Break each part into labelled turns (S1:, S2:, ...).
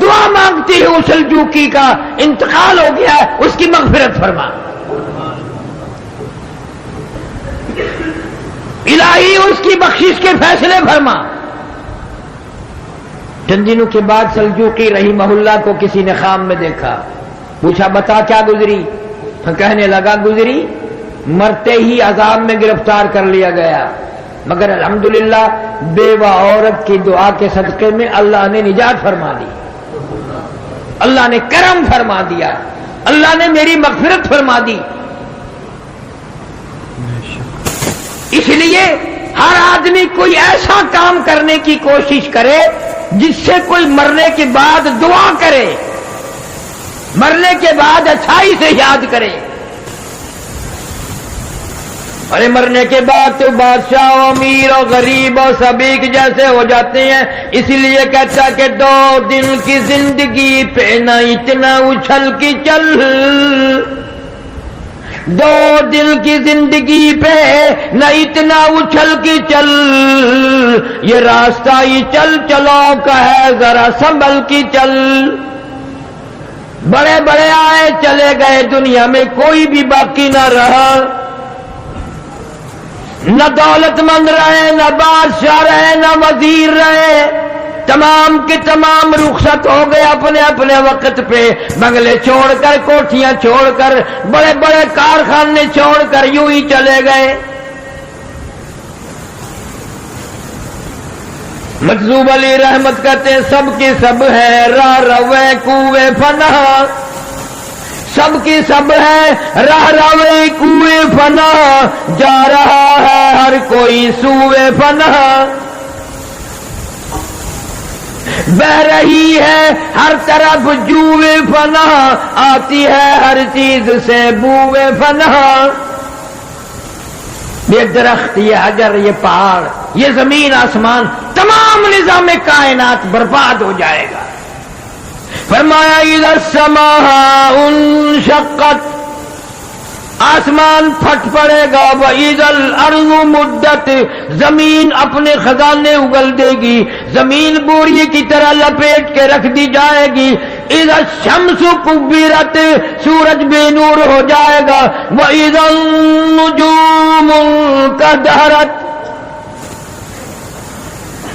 S1: دعا مانگتی ہے اس سلجوقی کا انتقال ہو گیا ہے، اس کی مغفرت فرما الہی، اس کی بخشش کے فیصلے فرما۔ چند دنوں کے بعد سلجوقی رحمہ اللہ کو کسی نے خواب میں دیکھا، پوچھا بتا کیا گزری؟ کہنے لگا گزری مرتے ہی عذاب میں گرفتار کر لیا گیا، مگر الحمدللہ بیوہ عورت کی دعا کے صدقے میں اللہ نے نجات فرما دی، اللہ نے کرم فرما دیا، اللہ نے میری مغفرت فرما دی۔ اس لیے ہر آدمی کوئی ایسا کام کرنے کی کوشش کرے جس سے کوئی مرنے کے بعد دعا کرے، مرنے کے بعد اچھائی سے یاد کرے۔ ارے مرنے کے بعد تو بادشاہ و امیر و غریب و سبھی جیسے ہو جاتے ہیں، اس لیے کہتا کہ 2 دن کی زندگی پہ نہ اتنا اچھل کی چل، 2 دن کی زندگی پہ نہ اتنا اچھل کی چل، یہ راستہ ہی چل چلو کا ہے ذرا سنبھل کی چل۔ بڑے بڑے آئے چلے گئے، دنیا میں کوئی بھی باقی نہ رہا، نہ دولت مند رہے، نہ بادشاہ رہے، نہ وزیر رہے، تمام کے تمام رخصت ہو گئے اپنے اپنے وقت پہ، بنگلے چھوڑ کر، کوٹھیاں چھوڑ کر، بڑے بڑے کارخانے چھوڑ کر یوں ہی چلے گئے۔ مجذوب علی رحمت کہتے ہیں سب کی سب ہے راہ روے کوے فنا، سب کی سب ہے راہ روے کوے فنا، جا رہا ہے ہر کوئی سوئے فنا، بہ رہی ہے ہر طرف جوئے فنا، آتی ہے ہر چیز سے بوئے فنا۔ یہ درخت، یہ حجر، یہ پہاڑ، یہ زمین آسمان، تمام نظام کائنات برباد ہو جائے گا۔ فرمایا اذا السماء انشقت، آسمان پھٹ پڑے گا، وَإِذَا الْأَرْضُ مُدَّتْ، زمین اپنے خزانے اگل دے گی، زمین بوری کی طرح لپیٹ کے رکھ دی جائے گی۔ اِذَا الشَّمْسُ كُبِّرَتْ، سورج بے نور ہو جائے گا۔ وَإِذَا النُّجُومُ انكَدَرَتْ،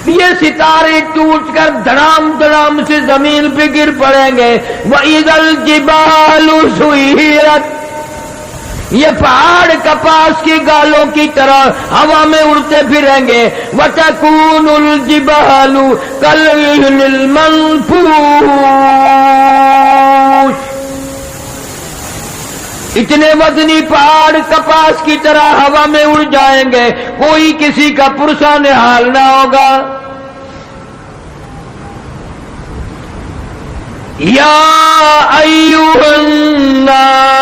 S1: یہ ستارے ٹوٹ کر دھڑام دھڑام سے زمین پہ گر پڑیں گے۔ وَإِذَا الْجِبَالُ سُيِّرَتْ، یہ پہاڑ کپاس کی گالوں کی طرح ہوا میں اڑتے پھریں گے۔ وَتَكُونُ الْجِبَالُ كَالْعِهْنِ الْمَنْفُوشِ، اتنے وزنی پہاڑ کپاس کی طرح ہوا میں اڑ جائیں گے، کوئی کسی کا پرسان حال نہ ہوگا۔ یا ایھا الناس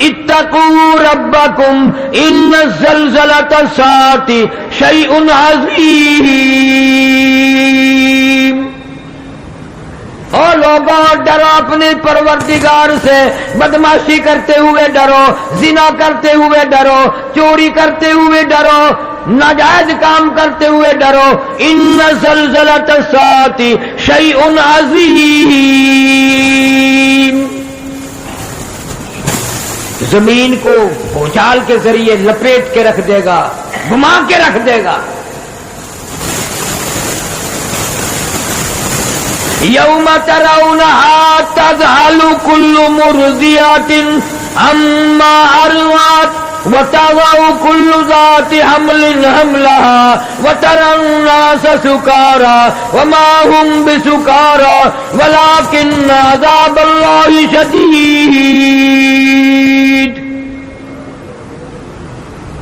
S1: اتقوا ربکم ان زلزلۃ الساعۃ شیء عظیم، او لوگوں ڈرو اپنے پروردگار سے، بدماشی کرتے ہوئے ڈرو، زنا کرتے ہوئے ڈرو، چوری کرتے ہوئے ڈرو، ناجائز کام کرتے ہوئے ڈرو۔ ان زلزلۃ الساعۃ شیء عظیم، زمین کو بھونچال کے ذریعے لپیٹ کے رکھ دے گا، گھما کے رکھ دے گا۔ یوم ترونها تذہل کل مرضعۃ عما ارضعت وتضع كل ذات حمل حملها وترى الناس سكارى وما هم بسكارى ولكن عذاب الله شديد۔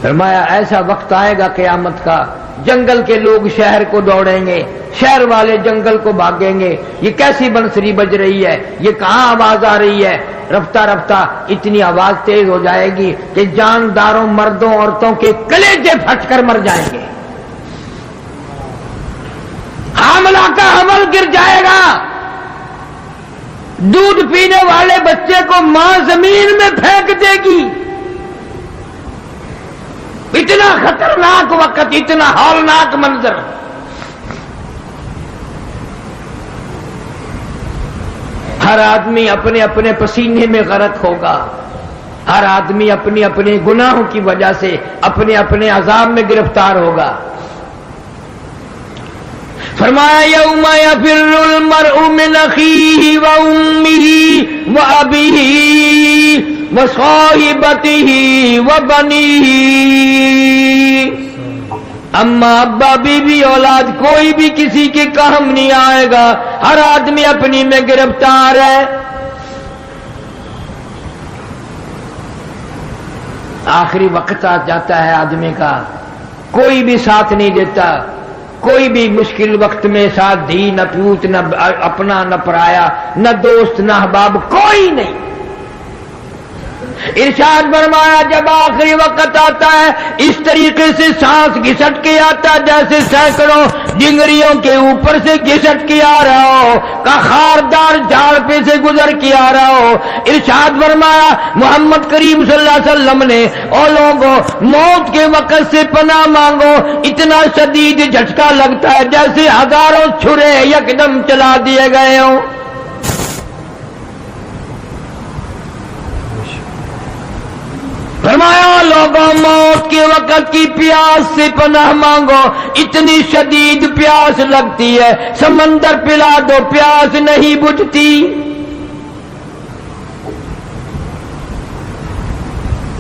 S1: فرمایا ایسا وقت آئے گا قیامت کا، جنگل کے لوگ شہر کو دوڑیں گے، شہر والے جنگل کو بھاگیں گے۔ یہ کیسی بنسری بج رہی ہے، یہ کہاں آواز آ رہی ہے؟ رفتہ رفتہ اتنی آواز تیز ہو جائے گی کہ جانداروں، مردوں، عورتوں کے کلیجے پھٹ کر مر جائیں گے، حاملہ کا حمل گر جائے گا، دودھ پینے والے بچے کو ماں زمین میں پھینک دے گی۔ اتنا خطرناک وقت، اتنا ہولناک منظر۔ ہر آدمی اپنے اپنے پسینے میں غرق ہوگا، ہر آدمی اپنے اپنے گناہوں کی وجہ سے اپنے اپنے عذاب میں گرفتار ہوگا۔ فرمایا یوم یفر المرء من اخیہ وامہ وابیہ وصاحبتہ وبنیہ، اما ابا بیوی اولاد کوئی بھی کسی کے کام نہیں آئے گا، ہر آدمی اپنی میں گرفتار ہے۔ آخری وقت آ جاتا ہے آدمی کا، کوئی بھی ساتھ نہیں دیتا، کوئی بھی مشکل وقت میں ساتھ دی، نہ پوت، نہ اپنا، نہ پرایا، نہ دوست، نہ احباب، کوئی نہیں۔ ارشاد فرمایا جب آخری وقت آتا ہے اس طریقے سے سانس گھسٹ کے آتا جیسے سینکڑوں ڈنگریوں کے اوپر سے گھسٹ کے آ رہا ہو، کا خاردار جھاڑ پہ سے گزر کے آ رہا ہو۔ ارشاد فرمایا محمد کریم صلی اللہ علیہ وسلم نے، او لوگوں موت کے وقت سے پناہ مانگو، اتنا شدید جھٹکا لگتا ہے جیسے ہزاروں چھرے یکدم چلا دیے گئے ہوں۔ فرمایا لوگوں موت کے وقت کی پیاس سے پناہ مانگو، اتنی شدید پیاس لگتی ہے سمندر پلا دو پیاس نہیں بجھتی۔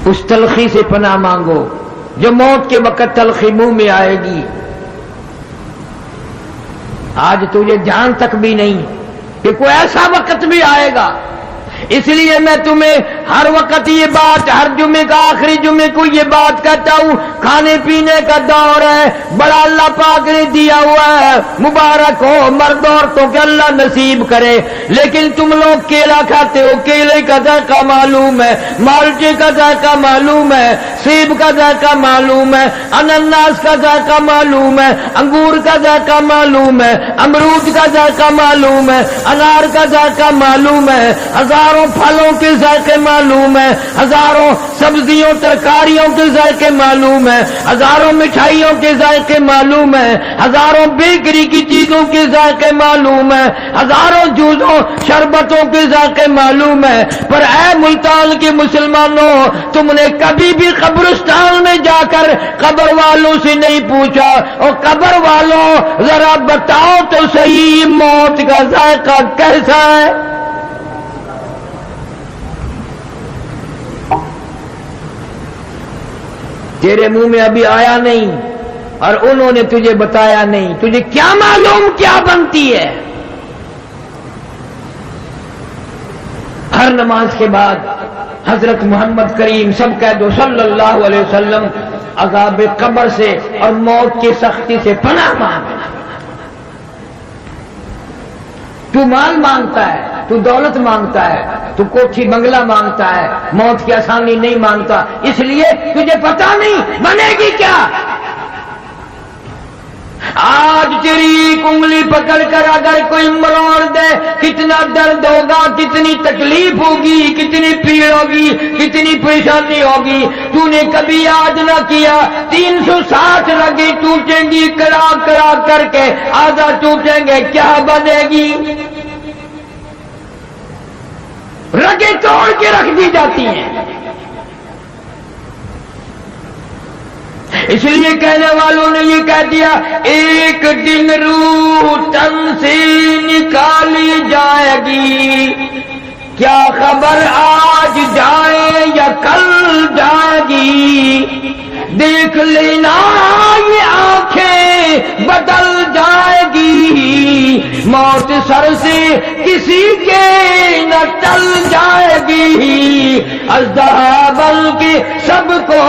S1: اس تلخی سے پناہ مانگو جو موت کے وقت تلخی منہ میں آئے گی۔ آج تجھے جان تک بھی نہیں کہ کوئی ایسا وقت بھی آئے گا، اس لیے میں تمہیں ہر وقت یہ بات، ہر جمعے کا آخری جمعے کو یہ بات کہتا ہوں، کھانے پینے کا دور ہے، بڑا اللہ پاک نے دیا ہوا ہے، مبارک ہو مرد عورتوں کے اللہ نصیب کرے، لیکن تم لوگ کیلا کھاتے ہو، کیلے کا ذائقہ معلوم ہے، مالٹے کا ذائقہ معلوم ہے، سیب کا ذائقہ معلوم ہے، انناس کا ذائقہ معلوم ہے، انگور کا ذائقہ معلوم ہے، امرود کا ذائقہ معلوم ہے، انار کا ذائقہ معلوم ہے، ہزاروں پھلوں کے ذائقے معلوم ہے، ہزاروں سبزیوں ترکاریوں کے ذائقے معلوم ہے، ہزاروں مٹھائیوں کے ذائقے معلوم ہے، ہزاروں بیکری کی چیزوں کے ذائقے معلوم ہے، ہزاروں جوسوں شربتوں کے ذائقے معلوم ہے، پر اے ملتان کے مسلمانوں تم نے کبھی بھی قبرستان میں جا کر قبر والوں سے نہیں پوچھا، اور قبر والوں ذرا بتاؤ تو صحیح موت کا ذائقہ کیسا ہے؟ تیرے منہ میں ابھی آیا نہیں اور انہوں نے تجھے بتایا نہیں، تجھے کیا معلوم کیا بنتی ہے؟ ہر نماز کے بعد حضرت محمد کریم سب کہہ دو صلی اللہ علیہ وسلم عذاب قبر سے اور موت کی سختی سے پناہ مانگنا۔ تو مال مانگتا ہے، تو دولت مانگتا ہے، تو کوٹھی بنگلہ مانگتا ہے، موت کی آسانی نہیں مانگتا، اس لیے تجھے پتا نہیں بنے گی کیا۔ آج تیری ایک انگلی پکڑ کر اگر کوئی مروڑ دے کتنا درد ہوگا، کتنی تکلیف ہوگی، کتنی پیڑ ہوگی، کتنی پریشانی ہوگی۔ تو نے کبھی یاد نہ کیا 360 رگیں ٹوٹیں گی کرا کرا کر کے، آدھا ٹوٹیں گے، کیا بنے گی؟ رگیں توڑ کے رکھ دی جاتی ہیں۔ اس لیے کہنے والوں نے یہ کہہ دیا ایک دن روح تن سے نکالی جائے گی، کیا خبر آج جائے یا کل جائے گی، دیکھ لینا یہ آنکھیں بدل جائے گی، موت سر سے کسی کے نہ ٹل جائے گی، اژدہا بل کے سب کو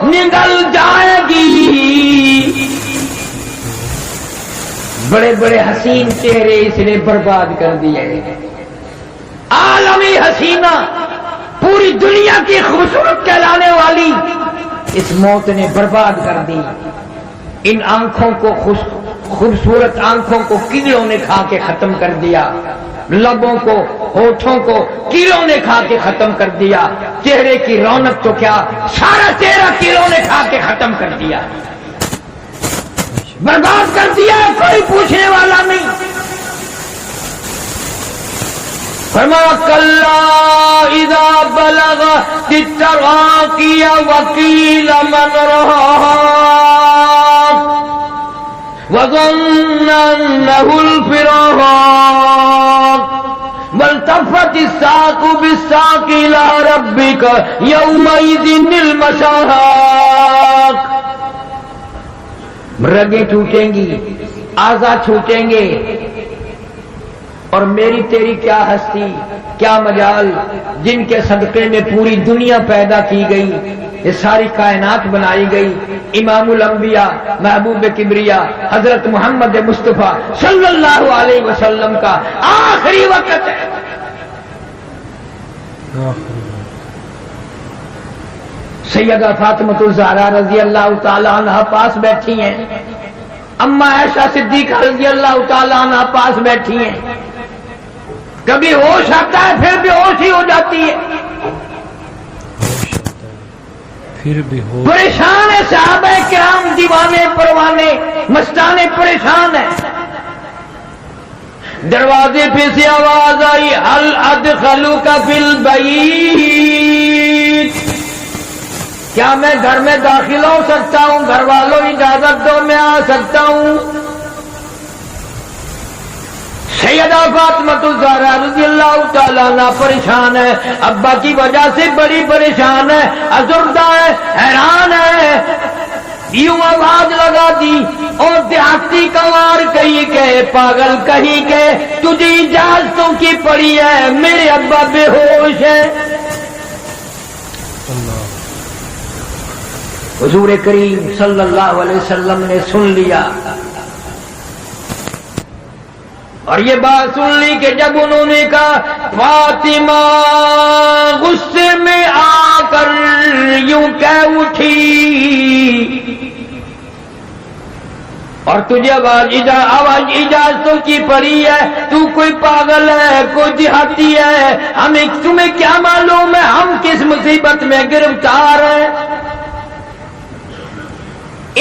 S1: نگل جائے گی۔ بڑے بڑے حسین چہرے اس نے برباد کر دیے، عالمی حسینہ پوری دنیا کی خوبصورت کہلانے والی اس موت نے برباد کر دی۔ ان آنکھوں کو خوبصورت آنکھوں کو کیڑوں نے کھا کے ختم کر دیا، لبوں کو ہونٹوں کو کیڑوں نے کھا کے ختم کر دیا، چہرے کی رونق تو کیا سارا چہرہ کیڑوں نے کھا کے ختم کر دیا، برباد کر دیا، کوئی پوچھنے والا نہیں۔ فرمایا كلا إذا بلغت التراقي وقيل من راق وظن أنه الفراق والتفت الساق بالساق إلى ربك يومئذ المساق. رگیں ٹوٹیں گی، اعضاء چھوٹیں گے، اور میری تیری کیا ہستی، کیا مجال، جن کے صدقے میں پوری دنیا پیدا کی گئی، یہ ساری کائنات بنائی گئی. امام الانبیاء محبوب کبریا حضرت محمد مصطفیٰ صلی اللہ علیہ وسلم کا آخری وقت ہے. سیدہ فاطمہ الزہرا رضی اللہ تعالی عنہ پاس بیٹھی ہیں، اما عائشہ صدیقہ رضی اللہ تعالی عنہ پاس بیٹھی ہیں. کبھی ہوش آتا ہے پھر بے ہوش ہی ہو جاتی ہے. پریشان ہے صحابہ کرام، دیوانے پروانے مستانے پریشان ہیں. دروازے پہ سے آواز آئی هل ادخلوک فی البیت، کیا میں گھر میں داخل ہو سکتا ہوں؟ گھر والوں اجازت دو میں آ سکتا ہوں. سیدہ فاطمہ الزہرا رضی اللہ تعالیٰ عنہ پریشان ہے، ابا کی وجہ سے بڑی پریشان ہے، ازردہ ہے، حیران ہے. یوں آواز لگا دی اور دیہاتی کنوار کہیں کہ پاگل کہیں کہ تجھے اجازتوں کی پڑی ہے، میرے ابا بے ہوش ہے. حضور کریم صلی اللہ علیہ وسلم نے سن لیا، اور یہ بات سن لی کہ جب انہوں نے کہا فاطمہ غصے میں آ کر یوں کہہ اٹھی، اور تجھے آواز اجازتوں کی پڑی ہے، تو کوئی پاگل ہے، کوئی دیہاتی ہے، تمہیں کیا معلوم ہے ہم کس مصیبت میں گرفتار ہیں.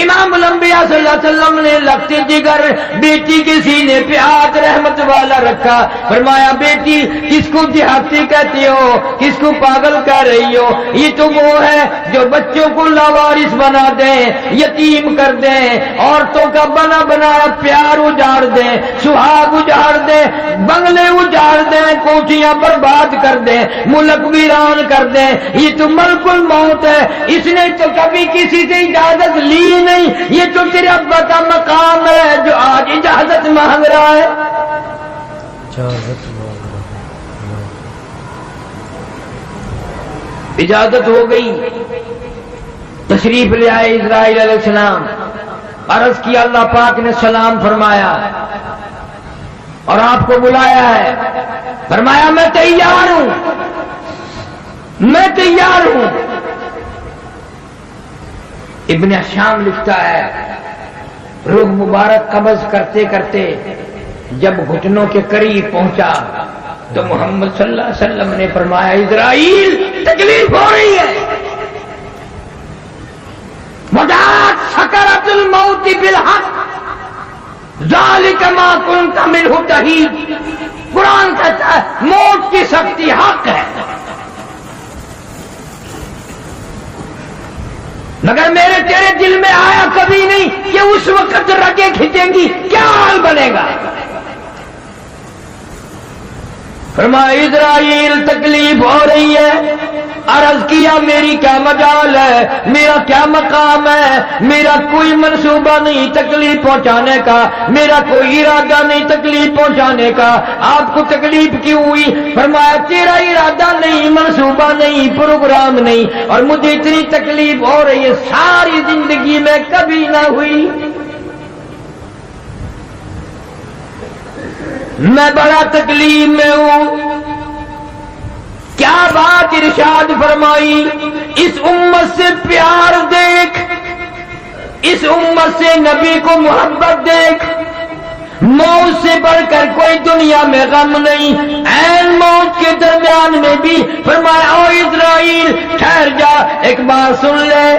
S1: امام الانبیاء صلی اللہ علیہ وسلم نے لگتے جگر بیٹی کے سینے پہ ہاتھ رحمت والا رکھا، فرمایا بیٹی کس کو دیہاتی کہتی ہو، کس کو پاگل کہہ رہی ہو؟ یہ تو وہ ہے جو بچوں کو لاوارث بنا دیں، یتیم کر دیں، عورتوں کا بنا بنایا پیار اجاڑ دیں، سہاگ اجاڑ دیں، بنگلے اجاڑ دیں، کوٹھیاں برباد کر دیں، ملک ویران کر دیں. یہ تو ملک الموت ہے. اس نے تو کبھی کسی سے اجازت لی نہیں، یہ تو تیرے ابا کا مقام ہے جو آج اجازت مانگ رہا ہے. اجازت ہو گئی، تشریف لے آئے اسرائیل علیہ السلام، عرض کیا اللہ پاک نے سلام فرمایا اور آپ کو بلایا ہے. فرمایا میں تیار ہوں، میں تیار ہوں. ابن شام لکھتا ہے روح مبارک قبض کرتے کرتے جب گھٹنوں کے قریب پہنچا تو محمد صلی اللہ علیہ وسلم نے فرمایا اسرائیل تکلیف ہو رہی ہے. وَجَاءَتْ سَكْرَةُ الْمَوْتِ بِالْحَقِّ ذَلِكَ مَا كُنْتَ مِنْهُ تَحِيدُ. قرآن کہتا ہے موت کی سختی حق ہے، مگر میرے تیرے دل میں آیا کبھی نہیں کہ اس وقت رگیں کھینچیں گی کیا حال بنے گا. فرمایا اسرائیل تکلیف ہو رہی ہے. عرض کیا میری کیا مجال ہے، میرا کیا مقام ہے، میرا کوئی منصوبہ نہیں تکلیف پہنچانے کا، میرا کوئی ارادہ نہیں تکلیف پہنچانے کا. آپ کو تکلیف کیوں ہوئی؟ فرمایا تیرا ارادہ نہیں، منصوبہ نہیں، پروگرام نہیں، اور مجھے اتنی تکلیف ہو رہی ہے ساری زندگی میں کبھی نہ ہوئی. میں بڑا تکلیف میں ہوں. کیا بات ارشاد فرمائی، اس امت سے پیار دیکھ، اس امت سے نبی کو محبت دیکھ. موت سے بڑھ کر کوئی دنیا میں غم نہیں. عین موت کے درمیان میں بھی فرمایا او اسرائیل ٹھہر جا، ایک بات سن لے.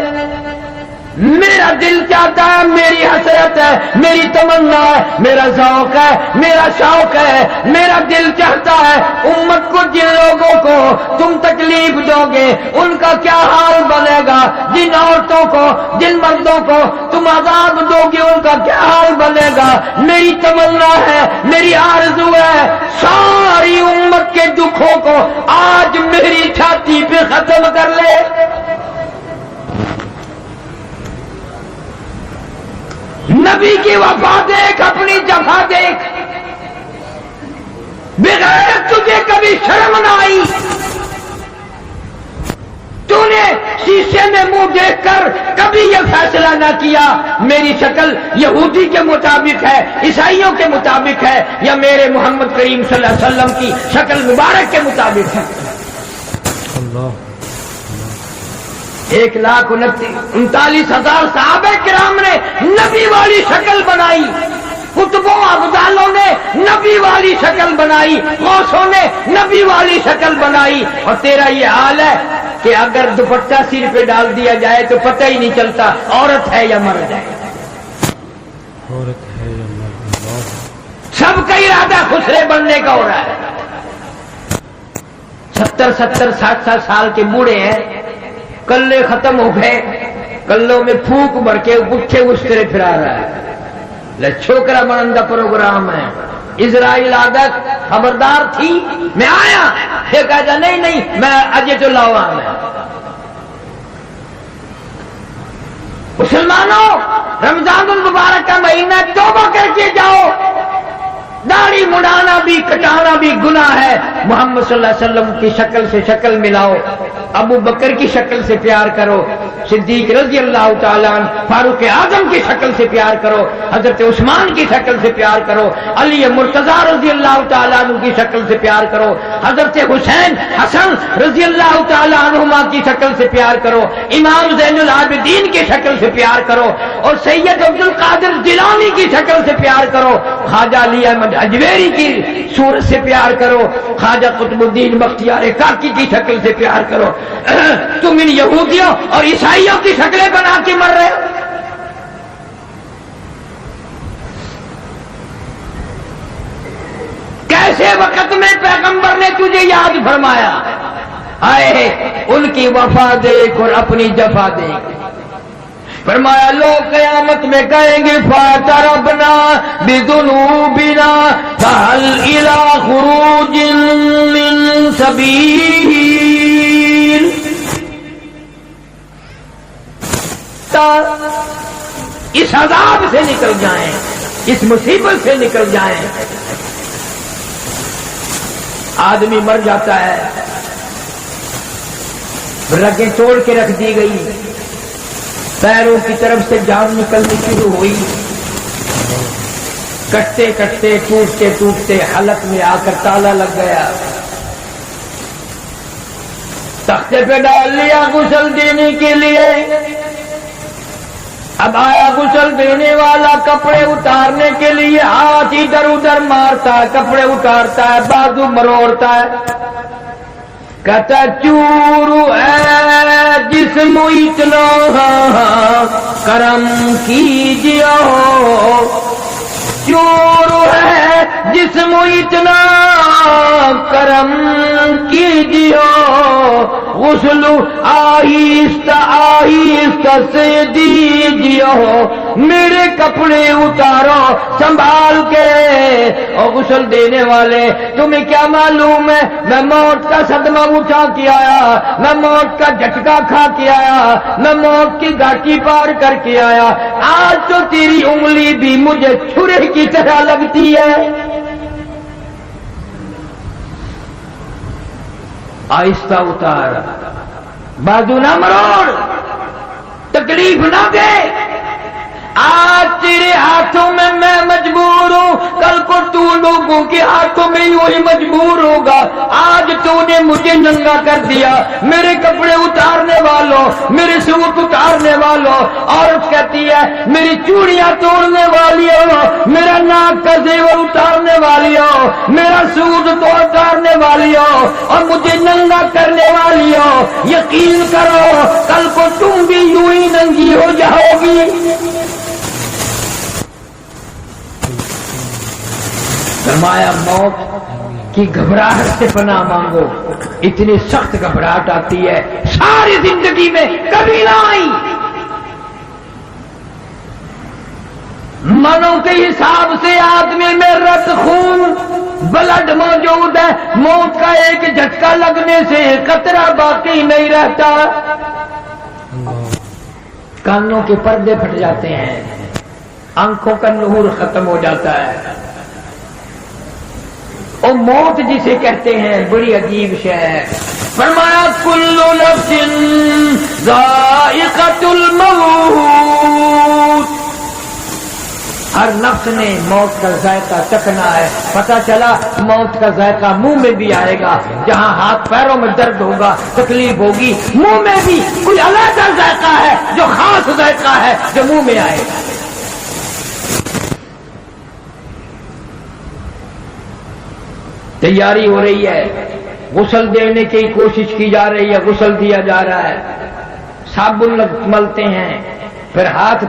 S1: میرا دل چاہتا ہے، میری حسرت ہے، میری تمنا ہے، میرا ذوق ہے، میرا شوق ہے، میرا دل چاہتا ہے امت کو، جن لوگوں کو تم تکلیف دو گے ان کا کیا حال بنے گا، جن عورتوں کو، جن مردوں کو تم عذاب دو گے ان کا کیا حال بنے گا۔ میری تمنا ہے، میری آرزو ہے، ساری امت کے دکھوں کو آج میری چھاتی پہ ختم کر لے۔ نبی کی وفا دیکھ، اپنی جفا دیکھ، بغیر تجھے کبھی شرم نہ آئی، تو نے شیشے میں منہ دیکھ کر کبھی یہ فیصلہ نہ کیا میری شکل یہودی کے مطابق ہے، عیسائیوں کے مطابق ہے، یا میرے محمد کریم صلی اللہ علیہ وسلم کی شکل مبارک کے مطابق ہے۔ 1,39,000 صحابہ کرام نے نبی والی شکل بنائی، قطبوں افضالوں نے نبی والی شکل بنائی، غوثوں نے نبی والی شکل بنائی، اور تیرا یہ حال ہے کہ اگر دوپٹہ سر پہ ڈال دیا جائے تو پتہ ہی نہیں چلتا عورت ہے یا مرد ہے۔ سب کا ارادہ خسرے بننے کا ہو رہا ہے۔ 70 60 سال کے بوڑھے ہیں، کلے ختم ہو گئے، کلوں میں پھونک بھر کے پٹھے اسکرے پھرا رہا ہے۔ چھوکرا بنن کا پروگرام ہے، اسرائیل عادت خبردار تھی، میں آیا، یہ کہا نہیں میں اجے تو لاؤ میں۔ مسلمانوں، رمضان المبارک کا مہینہ توبہ کر کے جاؤ، داڑھی مڑانا بھی کٹانا بھی گناہ ہے، محمد صلی اللہ علیہ وسلم کی شکل سے شکل ملاؤ، ابو بکر کی شکل سے پیار کرو، صدیق رضی اللہ تعالیٰ عنہ، فاروق اعظم کی شکل سے پیار کرو، حضرت عثمان کی شکل سے پیار کرو، علی مرتضیٰ رضی اللہ تعالیٰ عنہ کی شکل سے پیار کرو، حضرت حسین حسن رضی اللہ تعالیٰ عنہما کی شکل سے پیار کرو، امام زین العابدین کی شکل سے پیار کرو، اور سید عبد القادر جیلانی کی شکل سے پیار کرو، خواجہ علی احمد اجمیری کی صورت سے پیار کرو، خواجہ قطب الدین بختیار کاکی کی شکل سے پیار کرو۔ تم ان یہودیوں اور عیسائیوں کی شکلیں بنا کے مر رہے ہو۔ کیسے وقت میں پیغمبر نے تجھے یاد فرمایا، آئے ان کی وفا دیکھ اور اپنی جفا دیکھ۔ فرمایا لوگ قیامت میں کہیں گے فَاعْتَرَفْنَا بِذُنُوبِنَا فَهَلْ إِلَىٰ خُرُوجٍ مِّن سَبِيلٍ۔ اس عذاب سے نکل جائیں، اس مصیبت سے نکل جائیں۔ آدمی مر جاتا ہے، رگیں توڑ کے رکھ دی گئی، پیروں کی طرف سے جان نکلنی شروع ہوئی، کٹتے کٹتے ٹوٹتے ٹوٹتے حلق میں آ کر تالا لگ گیا، تختے پہ ڈال لیا غسل دینے کے لیے۔ اب آیا غسل دینے والا، کپڑے اتارنے کے لیے ہاتھ ادھر ادھر مارتا ہے، کپڑے اتارتا ہے، بازو مروڑتا ہے، کہتا چورو ہے جسم اتنا کرم کیجیے، چورو ہے جسم اتنا کرم کیجیے، غسل آہستہ آہستہ سے دیجیے، میرے کپڑے اتارو سنبھال کے۔ اور غسل دینے والے تمہیں کیا معلوم ہے میں موت کا صدمہ اٹھا کے آیا، میں موت کا جھٹکا کھا کے آیا، میں موت کی گھاٹی پار کر کے آیا، آج تو تیری انگلی بھی مجھے چھرے کی طرح لگتی ہے۔ آہستہ اتار، بازو نہ مروڑ، تکلیف نہ دے۔ آج تیرے ہاتھوں میں میں مجبور ہوں، کل کو تو لوگوں کے ہاتھوں میں یوں ہی مجبور ہوگا۔ آج تو نے مجھے ننگا کر دیا، میرے کپڑے اتارنے والوں، میرے سوٹ اتارنے والوں۔ عورت کہتی ہے میری چوڑیاں توڑنے والی ہو، میرا ناک کا زیور اتارنے والی ہو، میرا سود تو اتارنے والی ہو اور مجھے ننگا کرنے والی ہو، یقین کرو کل کو تم بھی یوں ہی ننگی ہو جاؤ گی۔ فرمایا موت کی گھبراہٹ سے پناہ مانگو، اتنی سخت گھبراہٹ آتی ہے ساری زندگی میں کبھی نہ آئی۔ منوں کے حساب سے آدمی میں رت خون بلڈ موجود ہے، موت کا ایک جھٹکا لگنے سے قطرہ باقی نہیں رہتا۔ کانوں کے پردے پھٹ جاتے ہیں، آنکھوں کا نور ختم ہو جاتا ہے۔ اور موت جسے کہتے ہیں بڑی عجیب شے ہے۔ فرمایا کل نفس ذائقۃ الموت، ہر نفس نے موت کا ذائقہ چکھنا ہے۔ پتہ چلا موت کا ذائقہ منہ میں بھی آئے گا، جہاں ہاتھ پیروں میں درد ہوگا تکلیف ہوگی، منہ میں بھی کوئی علیحدہ ذائقہ ہے جو خاص ذائقہ ہے جو منہ میں آئے گا۔ تیاری ہو رہی ہے، غسل دینے کی کوشش کی جا رہی ہے، غسل دیا جا رہا ہے، صابن ملتے ہیں، پھر ہاتھ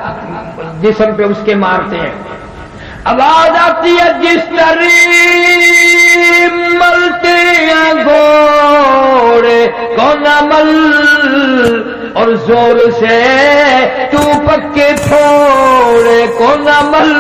S1: جسم پہ اس کے مارتے ہیں، آواز آتی ہے جس طرح ملتے ہیں گھوڑے کو نہ مل، اور زور سے تو پکے پھوڑے کو نہ مل،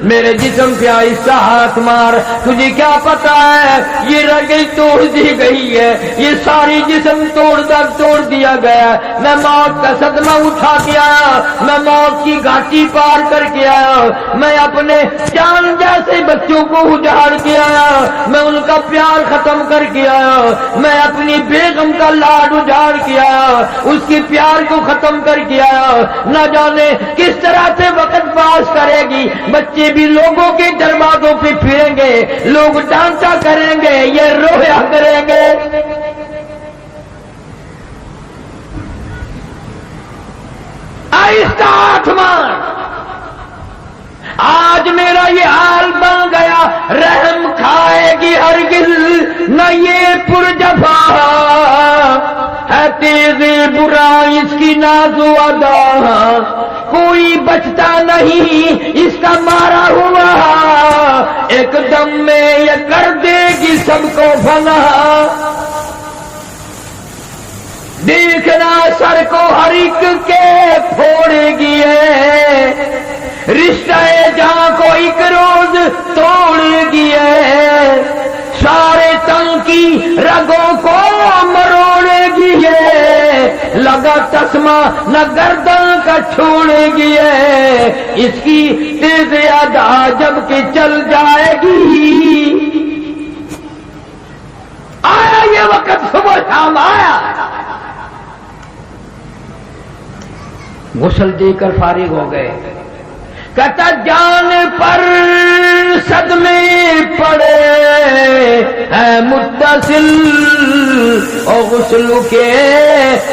S1: میرے جسم پہ آہستہ ہاتھ مار، تجھے کیا پتا ہے یہ رگیں توڑ دی گئی ہے، یہ ساری جسم توڑ دیا گیا، میں موت کا صدمہ اٹھا کے آیا، میں موت کی گھاٹی پار کر کے آیا، میں اپنے جان جیسے بچوں کو اجاڑ کے آیا، میں ان کا پیار ختم کر کے آیا، میں اپنی بیگم کا لاڈ اجاڑ کے آیا، اس کے پیار کو ختم کر کے آیا، نہ جانے کس طرح سے وقت پاس کرے گی، بچے بھی لوگوں کے دروازوں پہ پھریں گے، لوگ ڈانٹا کریں گے، یہ رویا کریں گے۔ آہستہ ہاتھ مار، آج میرا یہ حال بن گیا، رحم کھائے گی ہرگز نہ یہ پرجفا، ہے تیز برا اس کی نازو ادا، کوئی بچتا نہیں اس کا مارا ہوا، ایک دم میں یہ کر دے گی سب کو فنا، دیکھنا سر کو ہر ایک کے پھوڑے گی ہے، رشتہ جہاں کو ایک روز توڑ گی ہے، سارے تن کی رگوں کو مروڑے گی ہے، لگا تسمہ نہ گردن کا چھوڑے گی ہے، اس کی تیز ادا جب کہ چل جائے گی۔ آیا یہ وقت، صبح شام آیا، غسل دے کر فارغ ہو گئے، کہتا جان پر صدمے پڑے ہے متصل، اور غسل کے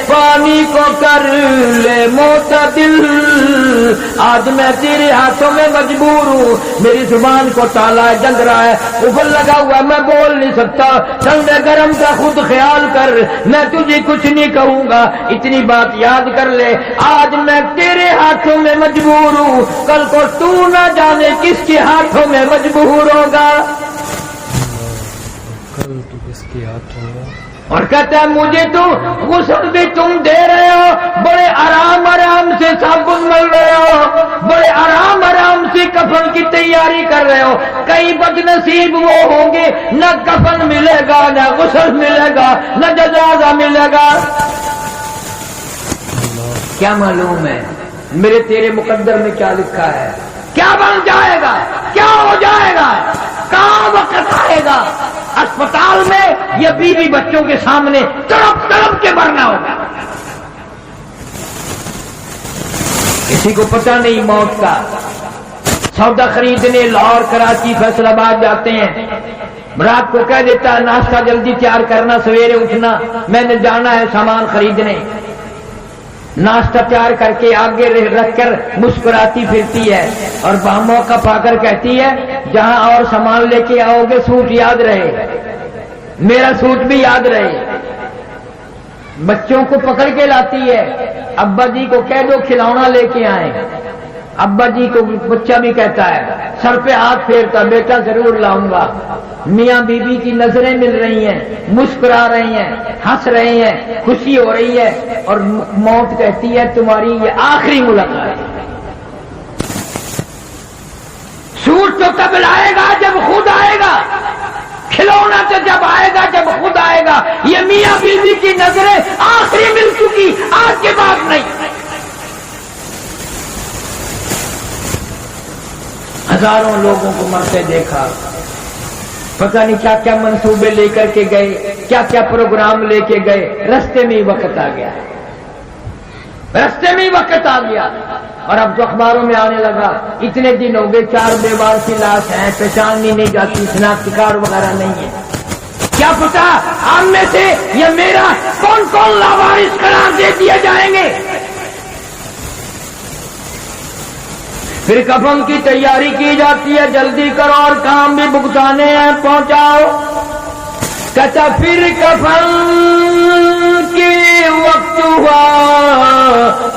S1: پانی کو کر لے معتدل، آج میں تیرے ہاتھوں میں مجبور ہوں، میری زبان کو تالا جل رہا ہے، اوپر لگا ہوا ہے، میں بول نہیں سکتا، ٹھنڈے گرم کا خود خیال کر، میں تجھے کچھ نہیں کہوں گا، اتنی بات یاد کر لے، آج میں تیرے ہاتھوں میں مجبور ہوں، کل کو تو نہ جانے کس کے ہاتھوں میں مجبور ہوگا۔
S2: کل تو کس کے ہاتھوں میں،
S1: اور کہتا ہے مجھے تو غسل بھی تم دے رہے ہو، بڑے آرام سے صابن مل رہے ہو، بڑے آرام سے کفن کی تیاری کر رہے ہو، کئی بد نصیب وہ ہوں گے نہ کفن ملے گا، نہ غسل ملے گا، نہ جنازہ ملے گا۔ کیا معلوم ہے میرے تیرے مقدر میں کیا لکھا ہے، کیا بن جائے گا، کیا ہو جائے گا، کہاں وقت آئے گا، اسپتال میں یا بیوی بچوں کے سامنے تڑپ تڑپ کے مرنا ہوگا۔ کسی کو پتہ نہیں موت کا، سودا خریدنے لاہور کراچی فیصل آباد جاتے ہیں، رات کو کہہ دیتا ہے ناشتہ جلدی تیار کرنا، سویرے اٹھنا، میں نے جانا ہے سامان خریدنے، ناشتہ تیار کر کے آگے رکھ کر مسکراتی پھرتی ہے اور موقع پا کر کہتی ہے جہاں اور سامان لے کے آؤ گے سوٹ یاد رہے، میرا سوٹ بھی یاد رہے۔ بچوں کو پکڑ کے لاتی ہے، ابا جی کو کہہ دو کھلونا لے کے آئیں۔ ابا جی کو بچہ بھی کہتا ہے، سر پہ ہاتھ پھیرتا، بیٹا ضرور لاؤں گا۔ میاں بیوی کی نظریں مل رہی ہیں، مسکرا رہی ہیں، ہنس رہے ہیں، خوشی ہو رہی ہے، اور موت کہتی ہے تمہاری یہ آخری ملاقات ہے۔ سوٹ تو تب لائے گا جب خود آئے گا، کھلونا تو جب آئے گا جب خود آئے گا۔ یہ میاں بیوی کی نظریں آخری مل چکی، آج کے بعد نہیں۔ ہزاروں لوگوں کو مرتے دیکھا، پتہ نہیں کیا کیا منصوبے لے کر کے گئے، کیا کیا پروگرام لے کے گئے، رستے میں ہی وقت آ گیا، رستے میں ہی وقت آ گیا۔ اور اب تو اخباروں میں آنے لگا اتنے دن ہو گئے 4 بیوار کی لاش ہیں، پہچانی نہیں جاتی، شناختی کارڈ وغیرہ نہیں ہے۔ کیا پتا ہم میں سے یہ میرا کون کون لاوارث قرار دے دیے جائیں گے۔ پھر کفن کی تیاری کی جاتی ہے، جلدی کرو اور کام بھی بھگتانے ہیں، پہنچاؤ۔ کہتا پھر کفن کی وقت ہوا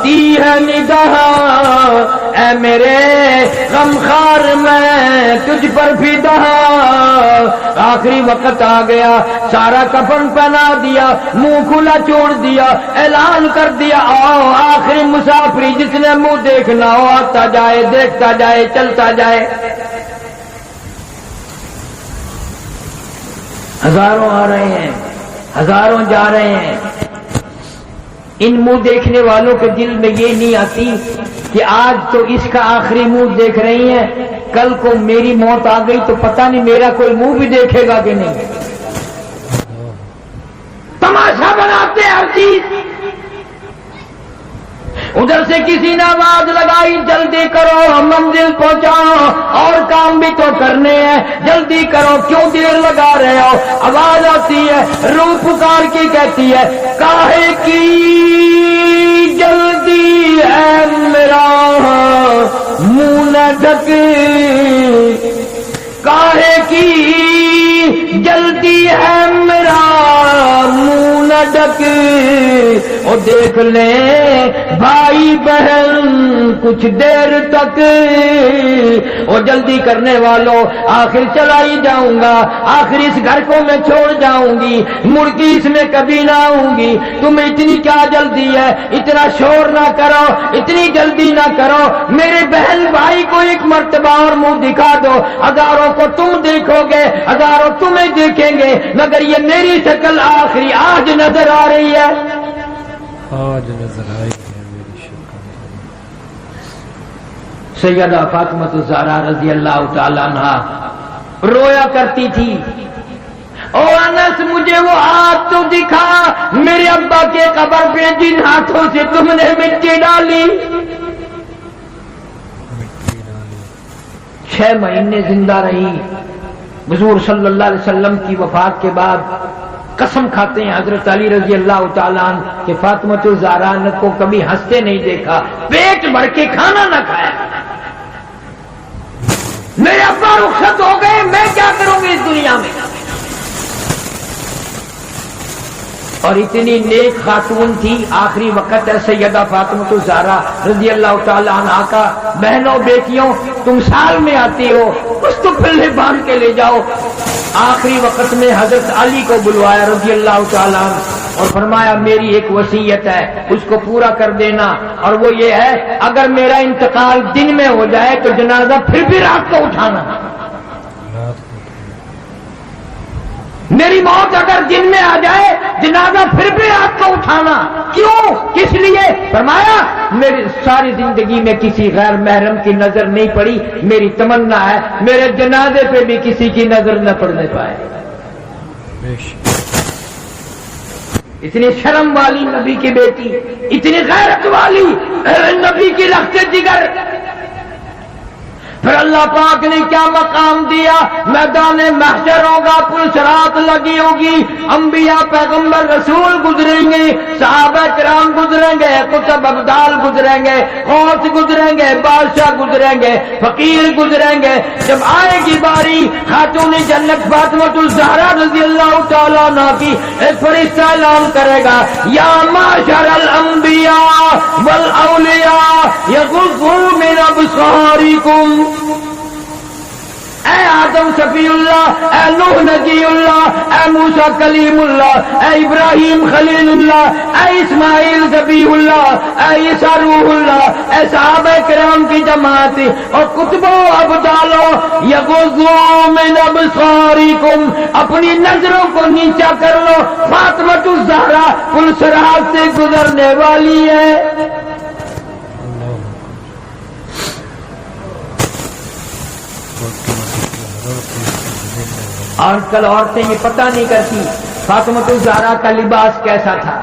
S1: تی ہے نگاہ، اے میرے غمخوار میں تجھ پر فدا۔ آخری وقت آ گیا، سارا کفن پہنا دیا، منہ کھلا چھوڑ دیا، اعلان کر دیا آؤ آخری مسافری جس نے منہ دیکھنا ہو آتا جائے، دیکھتا جائے، چلتا جائے۔ ہزاروں آ رہے ہیں، ہزاروں جا رہے ہیں۔ ان منہ دیکھنے والوں کے دل میں یہ نہیں آتی کہ آج تو اس کا آخری منہ دیکھ رہی ہیں، کل کو میری موت آ گئی تو پتہ نہیں میرا کوئی منہ بھی دیکھے گا کہ نہیں۔ تماشا بناتے ہیں ہر چیز۔ ادھر سے کسی نے آواز لگائی جلدی کرو منزل پہنچاؤ، اور کام بھی تو کرنے ہیں، جلدی کرو کیوں دیر لگا رہے ہو۔ آواز آتی ہے، روح پکار کی کہتی ہے کاہے کی جلدی ہے میرا منہ نہ ڈھک، کاہے کی جلدی ہے میرا منہ نہ ڈھک۔ اور دیکھ لیں بھائی بہن کچھ دیر تک، اور جلدی کرنے والوں آخر چلا ہی جاؤں گا، آخر اس گھر کو میں چھوڑ جاؤں گی، مڑ کے اس میں کبھی نہ آؤں گی۔ تمہیں اتنی کیا جلدی ہے، اتنا شور نہ کرو، اتنی جلدی نہ کرو، میرے بہن بھائی کو ایک مرتبہ اور منہ دکھا دو۔ ہزاروں کو تم دیکھو گے، ہزاروں تمہیں دیکھیں گے، مگر یہ میری شکل آخری آج نظر آ رہی ہے۔
S2: آج نظر آئی ہے میری شکل۔
S1: سیدہ فاطمہ الزہرا رضی اللہ تعالی عنہا رویا کرتی تھی، او انس مجھے وہ ہاتھ تو دکھا میرے ابا کے قبر پہ جن ہاتھوں سے تم نے مٹی ڈالی۔ 6 مہینے زندہ رہی۔ حضور صلی اللہ علیہ وسلم کی وفات کے بعد قسم کھاتے ہیں حضرت علی رضی اللہ تعالیٰ عنہ کہ فاطمہ الزہرا کو کبھی ہنستے نہیں دیکھا، پیٹ بھر کے کھانا نہ کھایا۔ میرے ابا رخصت ہو گئے، میں کیا کروں گی اس دنیا میں۔ اور اتنی نیک خاتون تھی، آخری وقت ہے سیدہ فاطمہ الزہرا رضی اللہ تعالیٰ عنہا کا۔ بہنوں بیٹیوں تم سال میں آتی ہو، کچھ تو پلے باندھ کے لے جاؤ۔ آخری وقت میں حضرت علی کو بلوایا رضی اللہ تعالیٰ عنہ اور فرمایا میری ایک وصیت ہے اس کو پورا کر دینا، اور وہ یہ ہے اگر میرا انتقال دن میں ہو جائے تو جنازہ پھر بھی رات کو اٹھانا۔ میری موت اگر دن میں آ جائے جنازہ پھر بھی رات کو اٹھانا۔ کیوں؟ کس لیے؟ فرمایا میری ساری زندگی میں کسی غیر محرم کی نظر نہیں پڑی، میری تمنا ہے میرے جنازے پہ بھی کسی کی نظر نہ پڑنے پائے۔ اتنی شرم والی نبی کی بیٹی، اتنی غیرت والی نبی کی لخت جگر، پھر اللہ پاک نے کیا مقام دیا دیا, میدان محشر ہوگا, پل صراط لگی ہوگی, انبیاء پیغمبر رسول گزریں گے, صحابہ کرام گزریں گے, قطب ابدال گزریں گے, غوث گزریں گے, بادشاہ گزریں گے, فقیر گزریں گے. جب آئے گی باری خاتون جنت فاطمہ الزہرا رضی اللہ تعالیٰ عنہ کی, ایک فرشتہ اعلان کرے گا, یا معشر الانبیاء والاولیاء یغضوا من ابصارکم. اے آدم صفی اللہ, اے نوح نجی اللہ, اے موسیٰ کلیم اللہ, اے ابراہیم خلیل اللہ, اے اسماعیل ذبیح اللہ, اے عیسیٰ روح اللہ, اے صحابہ کرام کی جماعت اور کتبوں ابدالوں, یغضوا من ابصارکم, اپنی نظروں کو نیچا کر لو, فاطمہ الزہرا پل صراط سے گزرنے والی ہے. آج کل عورتیں یہ پتہ نہیں کرتی فاطمہ الزہرا کا لباس کیسا تھا.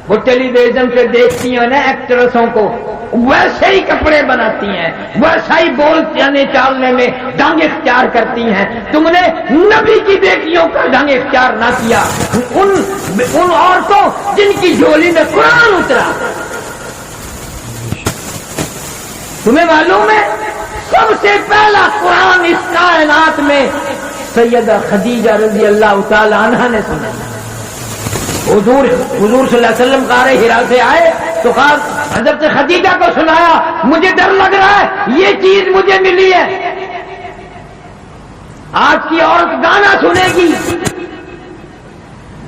S1: وہ ٹیلی ویژن پہ دیکھتی ہیں نا ایکٹریسوں کو, ویسے ہی کپڑے بناتی ہیں, ویسا ہی بولنے چالنے میں ڈھنگ اختیار کرتی ہیں. تم نے نبی کی بیٹیوں کا ڈھنگ اختیار نہ کیا, ان عورتوں جن کی جھولی میں قرآن اترا. تمہیں معلوم ہے سب سے پہلا قرآن اس کائنات میں سیدہ خدیجہ رضی اللہ تعالی عنہا نے سنا. حضور صلی اللہ علیہ وسلم غار حرا سے آئے تو حضرت خدیجہ کو سنایا, مجھے ڈر لگ رہا ہے, یہ چیز مجھے ملی ہے. آج کی عورت گانا سنے گی,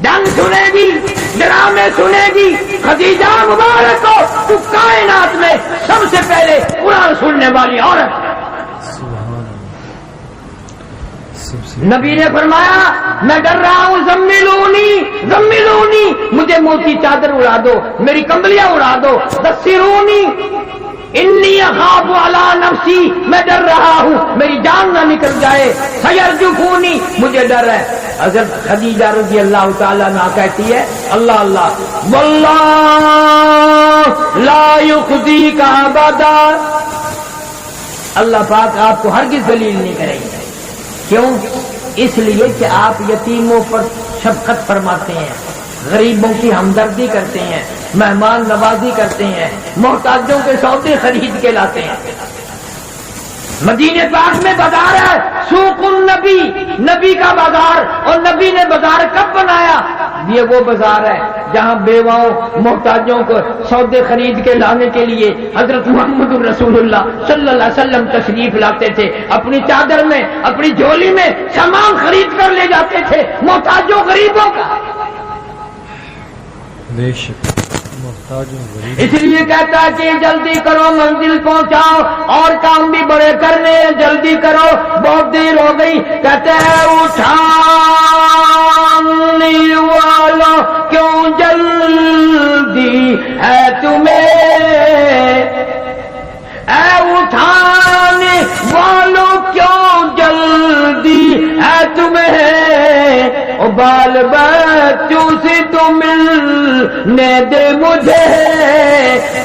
S1: ڈنگ سنے گی, ڈرامے سنے گی. خدیجہ مبارک کو تو کائنات میں سب سے پہلے قرآن سننے والی عورت. نبی نے فرمایا میں ڈر رہا ہوں, زملونی زملونی, مجھے موٹی چادر اڑا دو, میری کمبلیاں اڑا دو. دسرونی انی اخاف علی نفسی, میں ڈر رہا ہوں میری جان نہ نکل جائے. سیرجفونی, مجھے ڈر ہے. حضرت خدیجہ رضی اللہ تعالیٰ عنہا کہتی ہے, اللہ اللہ واللہ لا یخزیک ابدا, اللہ پاک آپ کو ہرگز ذلیل نہیں کرے گی. کیوں؟ اس لیے کہ آپ یتیموں پر شفقت فرماتے ہیں, غریبوں کی ہمدردی کرتے ہیں, مہمان نوازی کرتے ہیں, محتاجوں کے سودے خرید کے لاتے ہیں. مدینے پاک میں بازار ہے, سوق النبی, نبی کا بازار. اور نبی نے بازار کب بنایا؟ یہ وہ بازار ہے جہاں بیواؤں محتاجوں کو سودے خرید کے لانے کے لیے حضرت محمد رسول اللہ صلی اللہ علیہ وسلم تشریف لاتے تھے. اپنی چادر میں, اپنی جھولی میں سامان خرید کر لے جاتے تھے محتاجوں غریبوں کا.
S2: بے شک محتاجوں غریب.
S1: اس لیے کہتا ہے کہ جلدی کرو منزل پہنچاؤ, اور کام بھی بڑے کرنے ہیں, جلدی کرو, بہت دیر ہو گئی. کہتے ہیں اٹھانے والوں کیوں جلدی ہے تمہیں, اے اٹھانے والوں کیوں جلدی ہے تمہیں, او بال بچوں سے تو ملنے دے مجھے.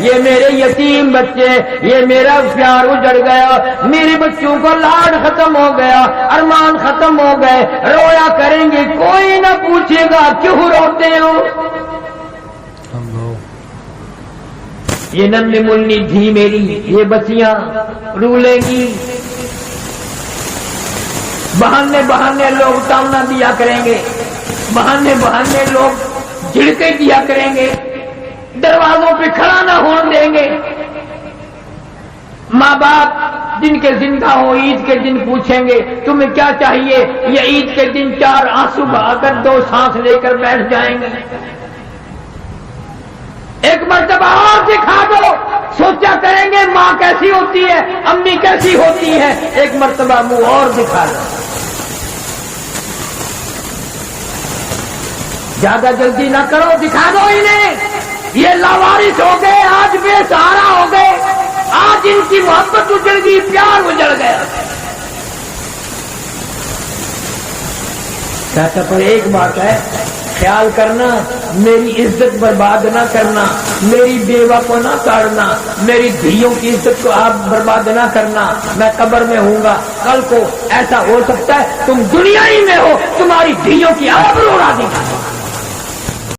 S1: یہ میرے یتیم بچے, یہ میرا پیار اجڑ گیا, میرے بچوں کو لاڈ ختم ہو گیا, ارمان ختم ہو گئے. رویا کریں گے, کوئی نہ پوچھے گا کیوں روتے ہو. یہ ننھی منی دھی میری, یہ بچیاں رولیں گی. بہانے بہانے لوگ تانا دیا کریں گے, بہانے بہانے لوگ جھڑکے دیا کریں گے, دروازوں پہ کھڑا نہ ہونے دیں گے. ماں باپ جن کے زندہ ہو عید کے دن پوچھیں گے تمہیں کیا چاہیے, یہ عید کے دن 4 آنسو بہا کر 2 سانس لے کر بیٹھ جائیں گے. ایک مرتبہ اور دکھا دو, سوچا کریں گے ماں کیسی ہوتی ہے, امی کیسی ہوتی ہے. ایک مرتبہ منہ اور دکھا دو. زیادہ جلدی نہ کرو, دکھا دو انہیں. یہ لاوارث ہو گئے, آج بے سہارا ہو گئے, آج ان کی محبت اجڑ گئی, پیار اجڑ گیا. کہتا پر ایک بات ہے, خیال کرنا میری عزت برباد نہ کرنا، میری بیوہ کو نہ تاڑنا، میری دھیوں کی عزت کو آپ برباد نہ کرنا، میں قبر میں ہوں گا، کل کو ایسا ہو سکتا ہے تم دنیا ہی میں ہو، تمہاری دھیوں کی آبرو اڑا دی۔